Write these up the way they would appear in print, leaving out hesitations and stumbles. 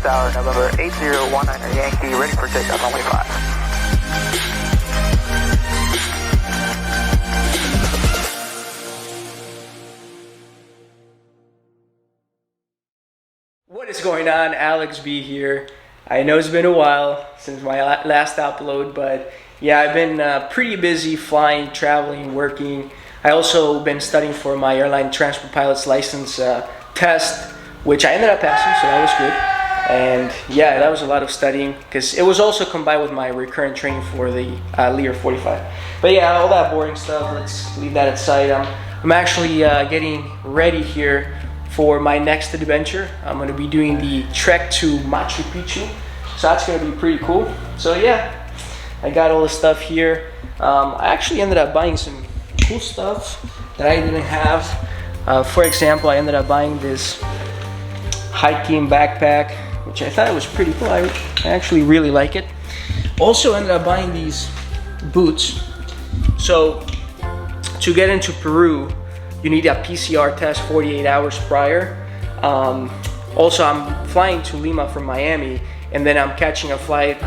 Tower, November 8019 Yankee, ready for takeoff, runway 5. What is going on? Alex B here. I know it's been a while since my last upload, but yeah, I've been pretty busy flying, traveling, working. I also been studying for my airline transport pilot's license test, which I ended up passing, so that was good. And yeah, that was a lot of studying because it was also combined with my recurrent training for the Lear 45. But yeah, all that boring stuff, let's leave that aside. I'm actually getting ready here for my next adventure. I'm going to be doing the trek to Machu Picchu, so that's going to be pretty cool. So yeah, I got all the stuff here. I actually ended up buying some cool stuff that I didn't have. For example, I ended up buying this hiking backpack, which I thought was pretty cool. I actually really like it. Also ended up buying these boots. So to get into Peru, you need a PCR test 48 hours prior. Also, I'm flying to Lima from Miami, and then I'm catching a flight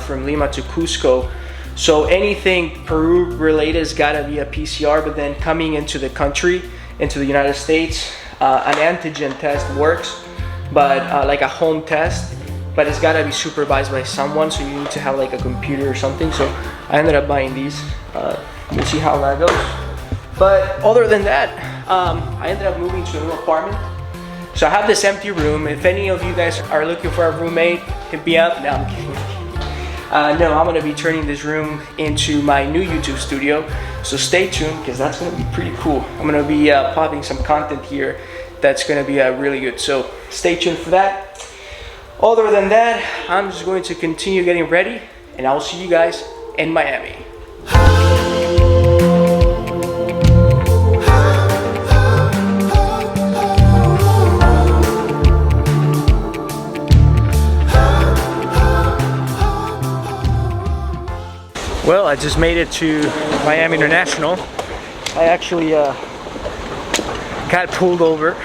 from Lima to Cusco. So anything Peru related has got to be a PCR, but then coming into the country, into the United States, an antigen test works, but like a home test, but it's got to be supervised by someone, so you need to have like a computer or something. So I ended up buying these. We'll see how that goes. But other than that, I ended up moving to a new apartment. So I have this empty room. If any of you guys are looking for a roommate, hit me up. No, I'm kidding. No, I'm gonna be turning this room into my new YouTube studio. So stay tuned, because that's gonna be pretty cool. I'm gonna be popping some content here that's gonna be really good. So stay tuned for that. Other than that, I'm just going to continue getting ready, and I'll see you guys in Miami. Well, I just made it to Miami International. I actually got pulled over.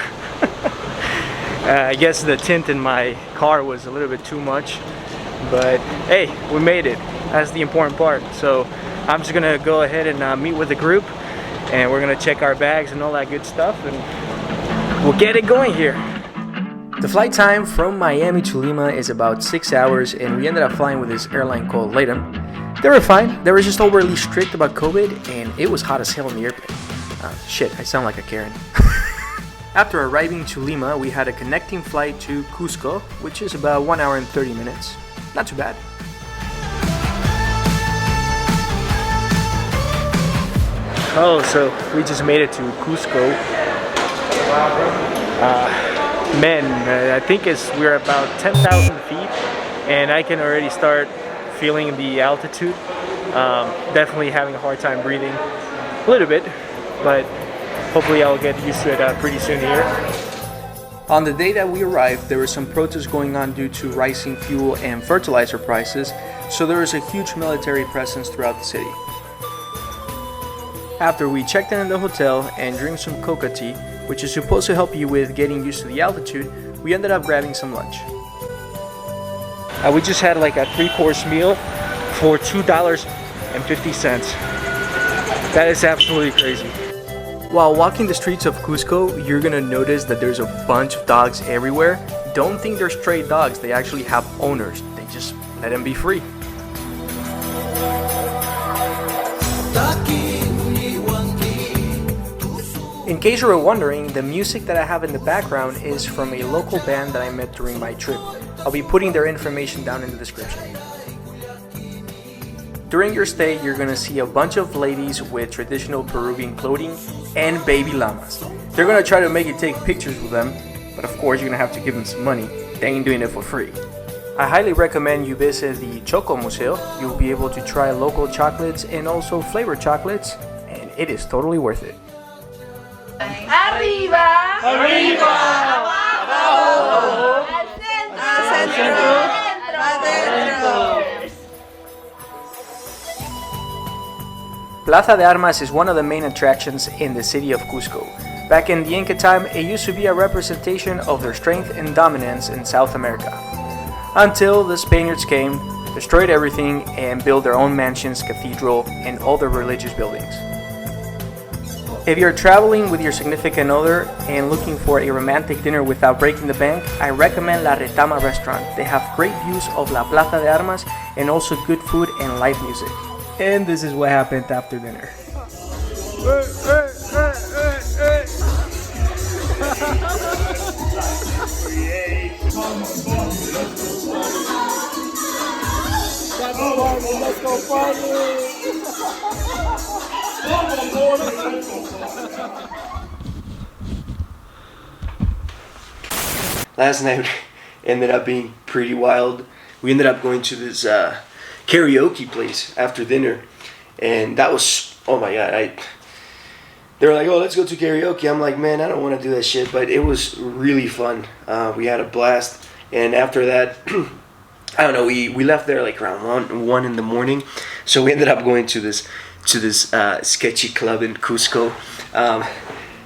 I guess the tint in my car was a little bit too much, but hey, we made it. That's the important part. So I'm just gonna go ahead and meet with the group, and we're gonna check our bags and all that good stuff, and we'll get it going here. The flight time from Miami to Lima is about 6 hours, and we ended up flying with this airline called LATAM. They were fine. They were just overly strict about COVID, and it was hot as hell in the airplane. Shit, I sound like a Karen. After arriving to Lima, we had a connecting flight to Cusco, which is about 1 hour and 30 minutes. Not too bad. Oh, so we just made it to Cusco. I think we're about 10,000 feet, and I can already start feeling the altitude. Definitely having a hard time breathing a little bit, but hopefully I'll get used to it pretty soon here. On the day that we arrived, there were some protests going on due to rising fuel and fertilizer prices, so there was a huge military presence throughout the city. After we checked in the hotel and drank some coca tea, which is supposed to help you with getting used to the altitude, we ended up grabbing some lunch. We just had like a 3-course meal for $2.50. That is absolutely crazy. While walking the streets of Cusco, you're gonna notice that there's a bunch of dogs everywhere. Don't think they're stray dogs, they actually have owners. They just let them be free. In case you were wondering, the music that I have in the background is from a local band that I met during my trip. I'll be putting their information down in the description. During your stay, you're gonna see a bunch of ladies with traditional Peruvian clothing and baby llamas. They're gonna try to make you take pictures with them, but of course you're gonna have to give them some money. They ain't doing it for free. I highly recommend you visit the Choco Museo. You'll be able to try local chocolates and also flavored chocolates, and it is totally worth it. Arriba, arriba, abajo, al centro, adentro. Plaza de Armas is one of the main attractions in the city of Cusco. Back in the Inca time, it used to be a representation of their strength and dominance in South America. until the Spaniards came, destroyed everything, and built their own mansions, cathedral, and other religious buildings. If you're traveling with your significant other and looking for a romantic dinner without breaking the bank, I recommend La Retama restaurant. They have great views of La Plaza de Armas and also good food and live music. And this is what happened after dinner. Let's go party! Last night ended up being pretty wild. We ended up going to this karaoke place after dinner, and that was, oh my god, they were like, oh, let's go to karaoke. I'm like, man, I don't want to do that shit, but it was really fun. We had a blast, and after that, I don't know, we left there like around 1 in the morning, so we ended up going to this sketchy club in Cusco.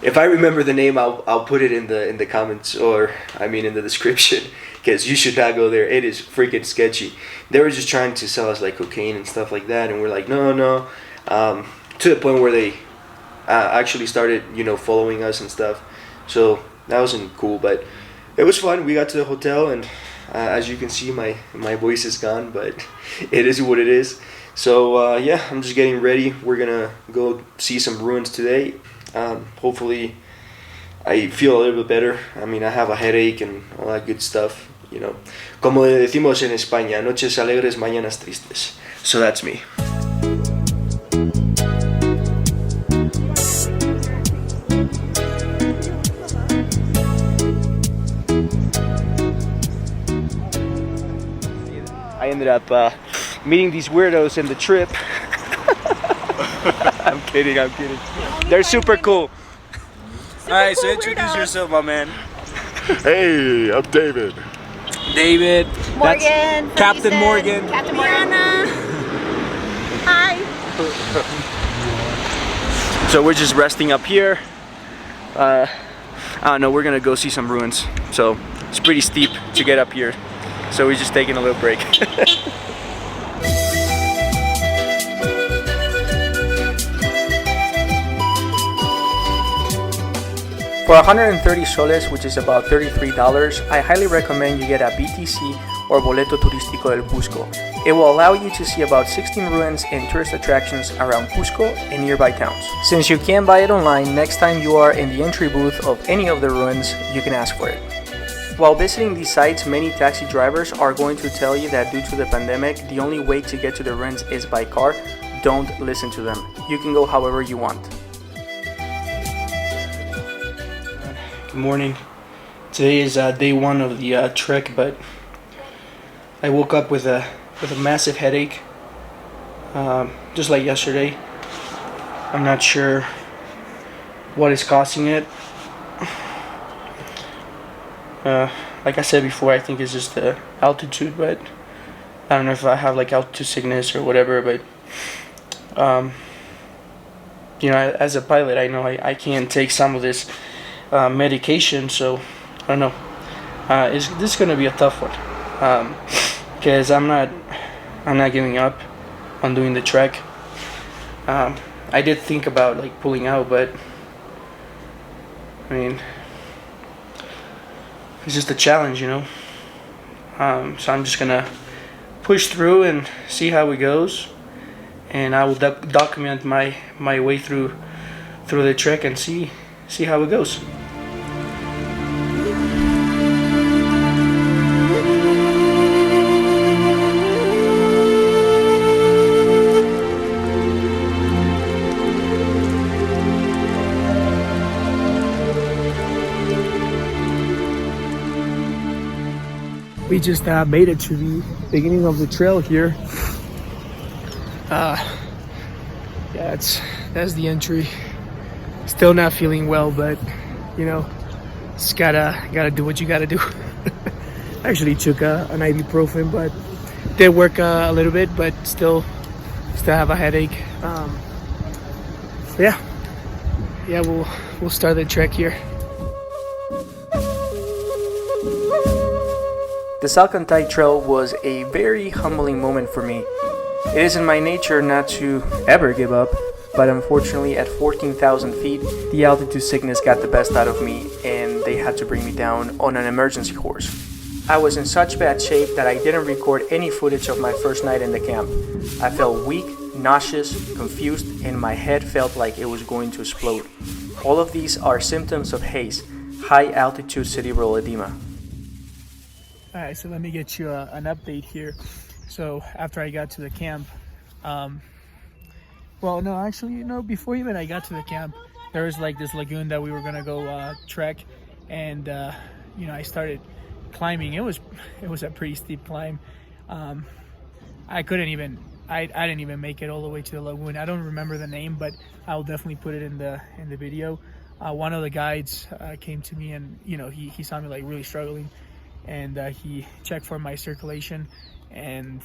If I remember the name, I'll put it in the comments, or I mean in the description, because you should not go there. It is freaking sketchy. They were just trying to sell us like cocaine and stuff like that, and we're like, no. To the point where they actually started, following us and stuff. So that wasn't cool, but it was fun. We got to the hotel, and as you can see, my voice is gone, but it is what it is. So yeah, I'm just getting ready. We're gonna go see some ruins today. Hopefully I feel a little bit better. I mean, I have a headache and all that good stuff, Como decimos en España, noches alegres, mañanas tristes. So that's me. I ended up meeting these weirdos in the trip. I'm kidding. They're super cool. Alright, so introduce yourself, my man. Hey, I'm David. David. Morgan. Captain Morgan. Captain Mariana. Hi. So we're just resting up here. I don't know, we're gonna go see some ruins. So it's pretty steep to get up here. So we're just taking a little break. For 130 soles, which is about $33, I highly recommend you get a BTC or Boleto Turístico del Cusco. It will allow you to see about 16 ruins and tourist attractions around Cusco and nearby towns. Since you can buy it online, next time you are in the entry booth of any of the ruins, you can ask for it. While visiting these sites, many taxi drivers are going to tell you that due to the pandemic, the only way to get to the ruins is by car. Don't listen to them. You can go however you want. Good morning. Today is day 1 of the trek, but I woke up with a massive headache, just like yesterday. I'm not sure what is causing it. Like I said before, I think it's just the altitude, but I don't know if I have like altitude sickness or whatever, but as a pilot, I know I can't take some of this medication, so I don't know. This is gonna be a tough one, because I'm not giving up on doing the trek. I did think about like pulling out, but I mean, it's just a challenge, So I'm just gonna push through and see how it goes, and I will document my way through the trek and see how it goes. We just made it to the beginning of the trail here. Yeah, that's the entry. Still not feeling well, but just gotta do what you gotta do. Actually took an ibuprofen, but did work a little bit, but still have a headache. Yeah, we'll start the trek here. The Salkantay Trail was a very humbling moment for me. It is in my nature not to ever give up, but unfortunately at 14,000 feet, the altitude sickness got the best out of me and they had to bring me down on an emergency horse. I was in such bad shape that I didn't record any footage of my first night in the camp. I felt weak, nauseous, confused, and my head felt like it was going to explode. All of these are symptoms of H.A.C.E, high altitude cerebral edema. Alright, so let me get you an update here. So after I got to the camp, well, no, actually, you know, before even I got to the camp, there was like this lagoon that we were gonna go trek, and you know, I started climbing. It was a pretty steep climb. I didn't even make it all the way to the lagoon. I don't remember the name, but I'll definitely put it in the video. One of the guides came to me, and you know, he saw me like really struggling, and he checked for my circulation, and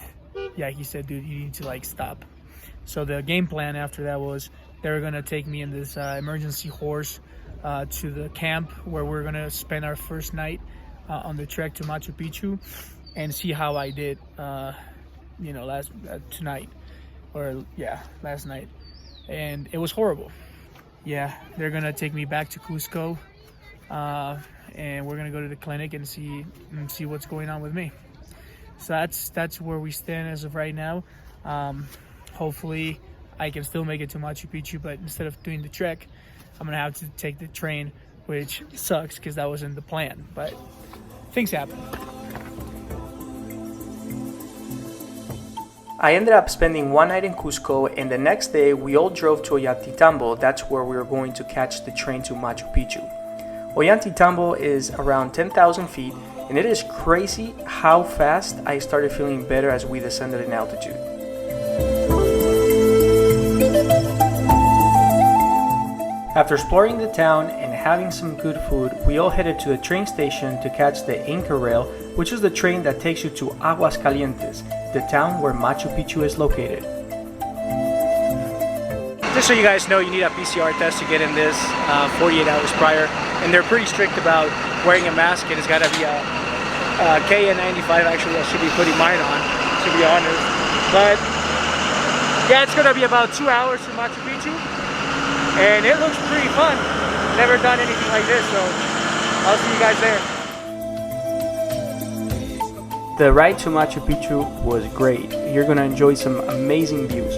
yeah, he said, dude, you need to like stop. So the game plan after that was they were gonna take me in this emergency horse to the camp where we're gonna spend our first night on the trek to Machu Picchu, and see how I did, you know, last night, and it was horrible. Yeah, they're gonna take me back to Cusco, and we're gonna go to the clinic and see what's going on with me. So that's where we stand as of right now. Hopefully I can still make it to Machu Picchu, but instead of doing the trek, I'm gonna have to take the train, which sucks because that wasn't the plan, but things happen. I ended up spending one night in Cusco, and the next day we all drove to Ollantaytambo. That's where we were going to catch the train to Machu Picchu. Ollantaytambo is around 10,000 feet, and it is crazy how fast I started feeling better as we descended in altitude. After exploring the town and having some good food, we all headed to the train station to catch the Inca Rail, which is the train that takes you to Aguascalientes, the town where Machu Picchu is located. Just so you guys know, you need a PCR test to get in this 48 hours prior, and they're pretty strict about wearing a mask, and it's got to be a KN95. Actually, I should be putting mine on, to be honest. But yeah, it's going to be about 2 hours to Machu Picchu, and it looks pretty fun. Never done anything like this, so I'll see you guys there. The ride to Machu Picchu was great. You're going to enjoy some amazing views.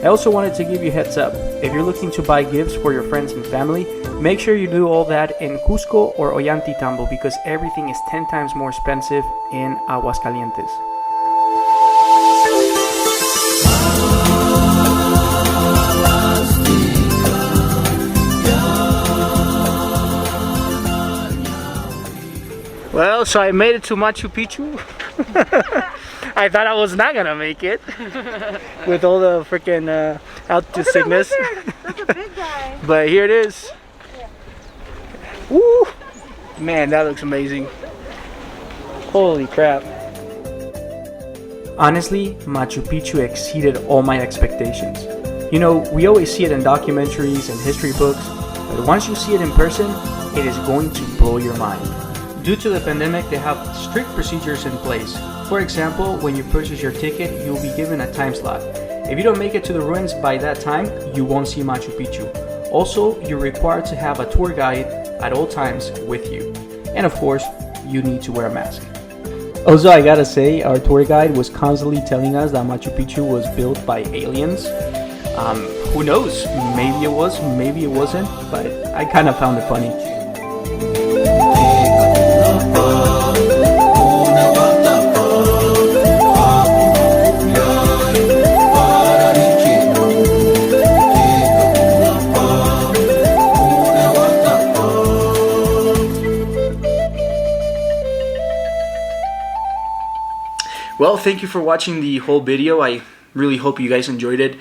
I also wanted to give you a heads up. If you're looking to buy gifts for your friends and family, make sure you do all that in Cusco or Ollantaytambo, because everything is 10 times more expensive in Aguascalientes. Well, so I made it to Machu Picchu. I thought I was not gonna make it with all the freaking altitude sickness. That's a big guy. But here it is. Yeah. Woo! Man, that looks amazing. Holy crap. Honestly, Machu Picchu exceeded all my expectations. You know, we always see it in documentaries and history books, but once you see it in person, it is going to blow your mind. Due to the pandemic, they have strict procedures in place. For example, when you purchase your ticket, you'll be given a time slot. If you don't make it to the ruins by that time, you won't see Machu Picchu. Also, you're required to have a tour guide at all times with you. And of course, you need to wear a mask. Also, I gotta say, our tour guide was constantly telling us that Machu Picchu was built by aliens. Who knows? Maybe it was, maybe it wasn't, but I kind of found it funny. Well, thank you for watching the whole video. I really hope you guys enjoyed it.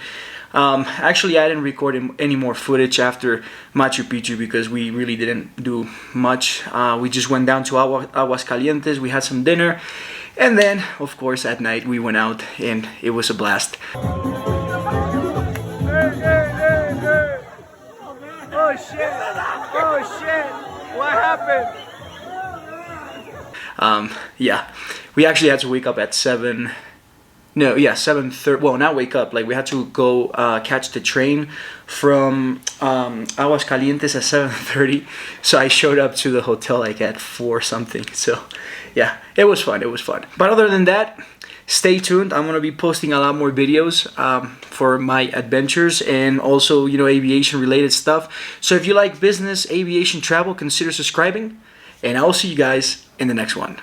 Actually, I didn't record any more footage after Machu Picchu because we really didn't do much. We just went down to Aguascalientes, we had some dinner, and then, of course, at night we went out and it was a blast. Oh shit! Oh shit! What happened? Yeah, we actually had to wake up at 7. No, yeah, 7:30. Well, not wake up. Like we had to go catch the train from Aguascalientes at 7:30. So I showed up to the hotel like at 4 something. So yeah, it was fun. It was fun. But other than that, stay tuned. I'm gonna be posting a lot more videos for my adventures and also, you know, aviation related stuff. So if you like business, aviation, travel, consider subscribing. And I will see you guys in the next one.